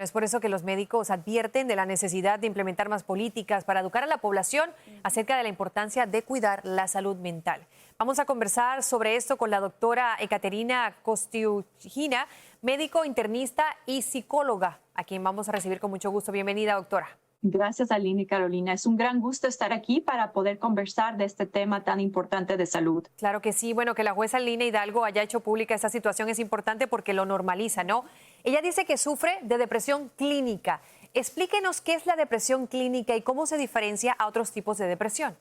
Es por eso que los médicos advierten de la necesidad de implementar más políticas para educar a la población acerca de la importancia de cuidar la salud mental. Vamos a conversar sobre esto con la doctora Ekaterina Kostiushina, médico internista y psicóloga, a quien vamos a recibir con mucho gusto. Bienvenida, doctora. Gracias, Aline y Carolina. Es un gran gusto estar aquí para poder conversar de este tema tan importante de salud. Claro que sí. Bueno, que la jueza Lina Hidalgo haya hecho pública esta situación es importante porque lo normaliza, ¿no? Ella dice que sufre de depresión clínica. Explíquenos qué es la depresión clínica y cómo se diferencia a otros tipos de depresión.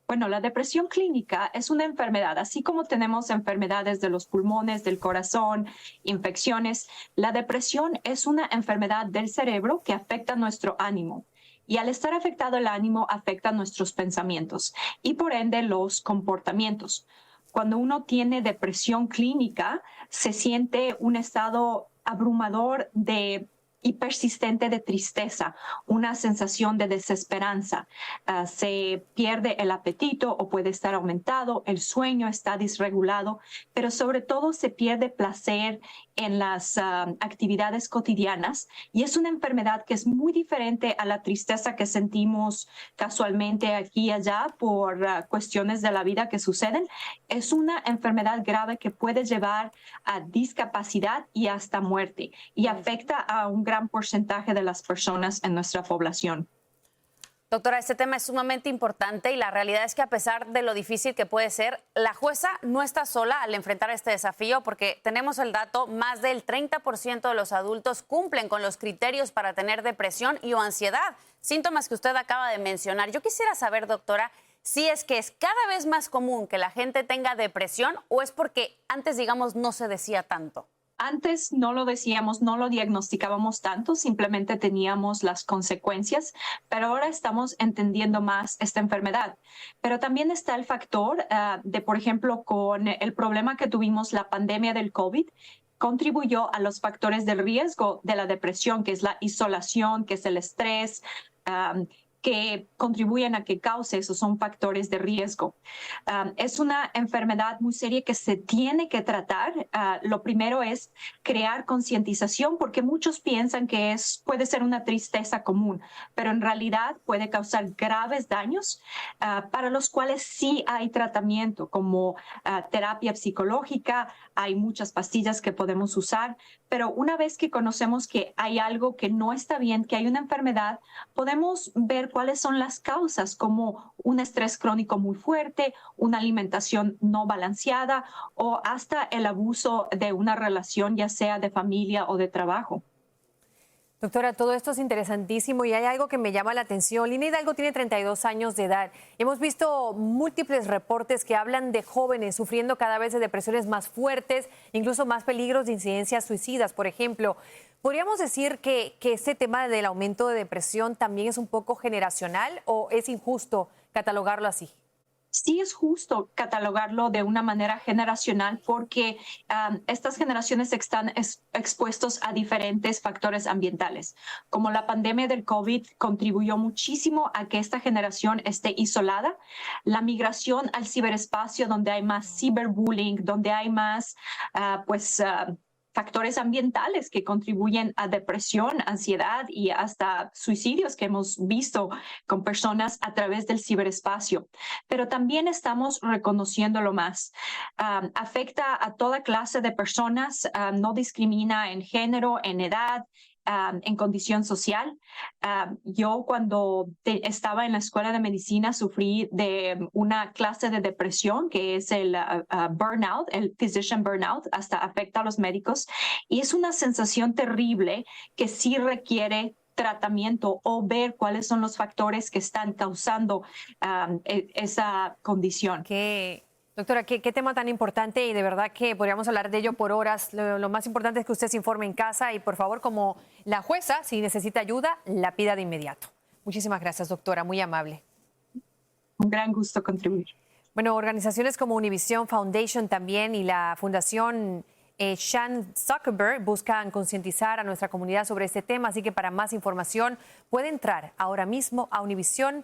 Bueno, la depresión clínica es una enfermedad, así como tenemos enfermedades de los pulmones, del corazón, infecciones. La depresión es una enfermedad del cerebro que afecta nuestro ánimo. Y al estar afectado el ánimo, afecta nuestros pensamientos y por ende los comportamientos. Cuando uno tiene depresión clínica, se siente un estado abrumador y persistente de tristeza, una sensación de desesperanza. Se pierde el apetito o puede estar aumentado, el sueño está disregulado, pero sobre todo se pierde placer en las actividades cotidianas y es una enfermedad que es muy diferente a la tristeza que sentimos casualmente aquí y allá por cuestiones de la vida que suceden. Es una enfermedad grave que puede llevar a discapacidad y hasta muerte y afecta a un gran porcentaje de las personas en nuestra población. Doctora, este tema es sumamente importante y la realidad es que a pesar de lo difícil que puede ser, la jueza no está sola al enfrentar este desafío porque tenemos el dato, más del 30% de los adultos cumplen con los criterios para tener depresión y o ansiedad, síntomas que usted acaba de mencionar. Yo quisiera saber, doctora, si es que es cada vez más común que la gente tenga depresión o es porque antes, digamos, no se decía tanto. Antes no lo decíamos, no lo diagnosticábamos tanto, simplemente teníamos las consecuencias, pero ahora estamos entendiendo más esta enfermedad. Pero también está el factor de, por ejemplo, con el problema que tuvimos, la pandemia del COVID, contribuyó a los factores del riesgo de la depresión, que es la isolación, que es el estrés, que contribuyen a que cause, esos son factores de riesgo. Es una enfermedad muy seria que se tiene que tratar. Lo primero es crear concientización, porque muchos piensan que puede ser una tristeza común, pero en realidad puede causar graves daños para los cuales sí hay tratamiento, como terapia psicológica, hay muchas pastillas que podemos usar, pero una vez que conocemos que hay algo que no está bien, que hay una enfermedad, podemos ver cuáles son las causas, como un estrés crónico muy fuerte, una alimentación no balanceada o hasta el abuso de una relación, ya sea de familia o de trabajo. Doctora, todo esto es interesantísimo y hay algo que me llama la atención. Lina Hidalgo tiene 32 años de edad. Hemos visto múltiples reportes que hablan de jóvenes sufriendo cada vez de depresiones más fuertes, incluso más peligros de incidencias suicidas, por ejemplo. ¿Podríamos decir que este tema del aumento de depresión también es un poco generacional o es injusto catalogarlo así? Sí es justo catalogarlo de una manera generacional porque estas generaciones están expuestos a diferentes factores ambientales. Como la pandemia del COVID contribuyó muchísimo a que esta generación esté isolada, la migración al ciberespacio donde hay más ciberbullying, donde hay más factores ambientales que contribuyen a depresión, ansiedad y hasta suicidios que hemos visto con personas a través del ciberespacio. Pero también estamos reconociéndolo más. Afecta a toda clase de personas, no discrimina en género, en edad, en condición social. Yo cuando estaba en la escuela de medicina sufrí de una clase de depresión que es el burnout, el physician burnout, hasta afecta a los médicos y es una sensación terrible que sí requiere tratamiento o ver cuáles son los factores que están causando esa condición. Doctora, ¿qué tema tan importante? Y de verdad que podríamos hablar de ello por horas. Lo más importante es que usted se informe en casa y, por favor, como la jueza, si necesita ayuda, la pida de inmediato. Muchísimas gracias, doctora. Muy amable. Un gran gusto contribuir. Bueno, organizaciones como Univision Foundation también y la Fundación Chan Zuckerberg buscan concientizar a nuestra comunidad sobre este tema. Así que para más información puede entrar ahora mismo a univision.org.